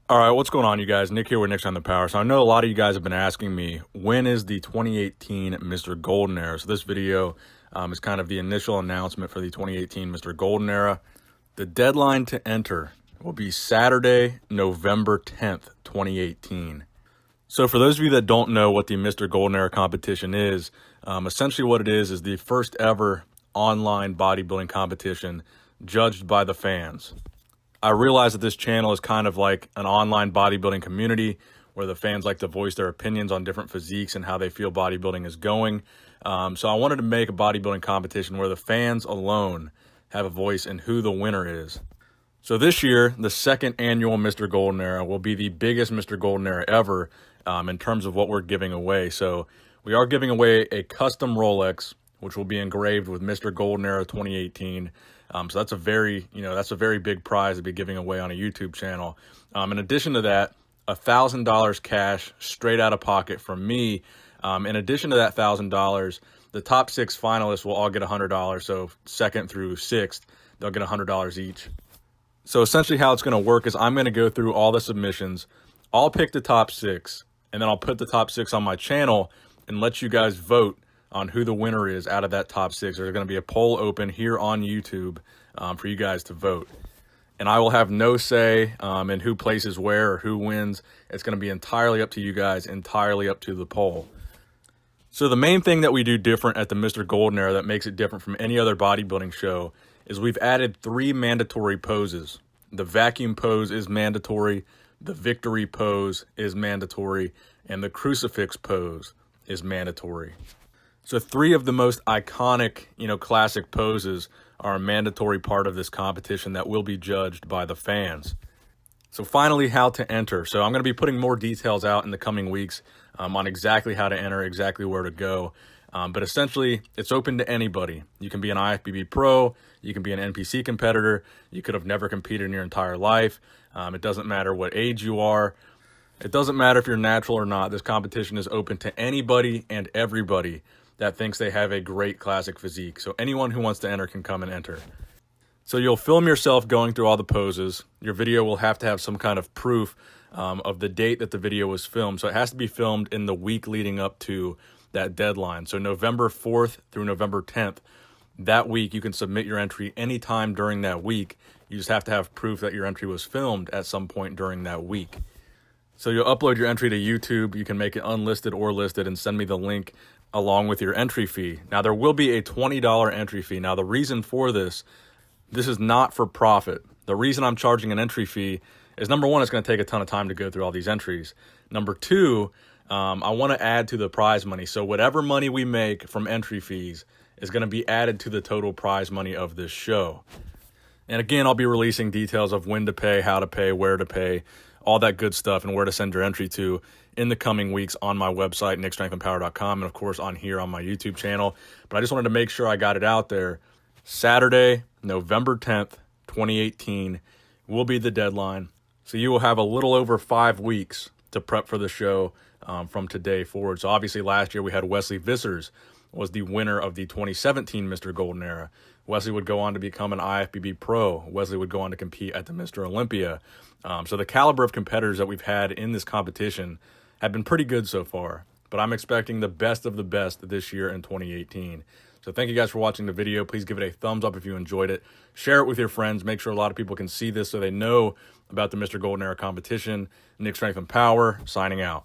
All right, what's going on, you guys? Nick here with Nick's on the Power. So I know a lot of you guys have been asking me, when is the 2018 Mr. Golden Era? So this video is kind of the initial announcement for the 2018 Mr. Golden Era. The deadline to enter will be Saturday, November 10th, 2018. So for those of you that don't know what the Mr. Golden Era competition is, essentially what it is the first ever online bodybuilding competition judged by the fans. I realize that this channel is kind of like an online bodybuilding community where the fans like to voice their opinions on different physiques and how they feel bodybuilding is going. So I wanted to make a bodybuilding competition where the fans alone have a voice in who the winner is. So this year, the second annual Mr. Golden Era will be the biggest Mr. Golden Era ever in terms of what we're giving away. So we are giving away a custom Rolex, which will be engraved with Mr. Golden Era 2018. So that's a very big prize to be giving away on a YouTube channel. In addition to that, $1,000 cash straight out of pocket from me. In addition to that $1,000, the top 6 finalists will all get $100. So second through sixth, they'll get $100 each. So essentially how it's going to work is I'm going to go through all the submissions. I'll pick the top 6, and then I'll put the top 6 on my channel and let you guys vote on who the winner is out of that top 6. There's going to be a poll open here on YouTube for you guys to vote. And I will have no say in who places where or who wins. It's going to be entirely up to you guys, entirely up to the poll. So the main thing that we do different at the Mr. Golden Era that makes it different from any other bodybuilding show is we've added 3 mandatory poses. The vacuum pose is mandatory, the victory pose is mandatory, and the crucifix pose is mandatory. So 3 of the most iconic, classic poses are a mandatory part of this competition that will be judged by the fans. So finally, how to enter. So I'm going to be putting more details out in the coming weeks on exactly how to enter, exactly where to go. But essentially, it's open to anybody. You can be an IFBB pro, you can be an NPC competitor, you could have never competed in your entire life. It doesn't matter what age you are. It doesn't matter if you're natural or not. This competition is open to anybody and everybody that thinks they have a great classic physique. So anyone who wants to enter can come and enter. So you'll film yourself going through all the poses. Your video will have to have some kind of proof of the date that the video was filmed. So it has to be filmed in the week leading up to that deadline. So November 4th through November 10th, that week you can submit your entry anytime during that week. You just have to have proof that your entry was filmed at some point during that week. So you'll upload your entry to YouTube. You can make it unlisted or listed and send me the link along with your entry fee. Now, there will be a $20 entry fee. Now, the reason for this is not for profit. The reason I'm charging an entry fee is, number one, it's going to take a ton of time to go through all these entries. Number two, I want to add to the prize money. So whatever money we make from entry fees is going to be added to the total prize money of this show. And again, I'll be releasing details of when to pay, how to pay, where to pay, all that good stuff, and where to send your entry to in the coming weeks on my website, nickstrengthandpower.com, and of course on here on my YouTube channel. But I just wanted to make sure I got it out there. Saturday, November 10th, 2018 will be the deadline. So you will have a little over 5 weeks to prep for the show from today forward. So obviously last year we had Wesley Vissers was the winner of the 2017 Mr. Golden Era. Wesley would go on to become an IFBB pro. Wesley would go on to compete at the Mr. Olympia. So the caliber of competitors that we've had in this competition have been pretty good so far, but I'm expecting the best of the best this year in 2018. So thank you guys for watching the video. Please give it a thumbs up if you enjoyed it. Share it with your friends. Make sure a lot of people can see this so they know about the Mr. Golden Era competition. Nick Strength and Power, signing out.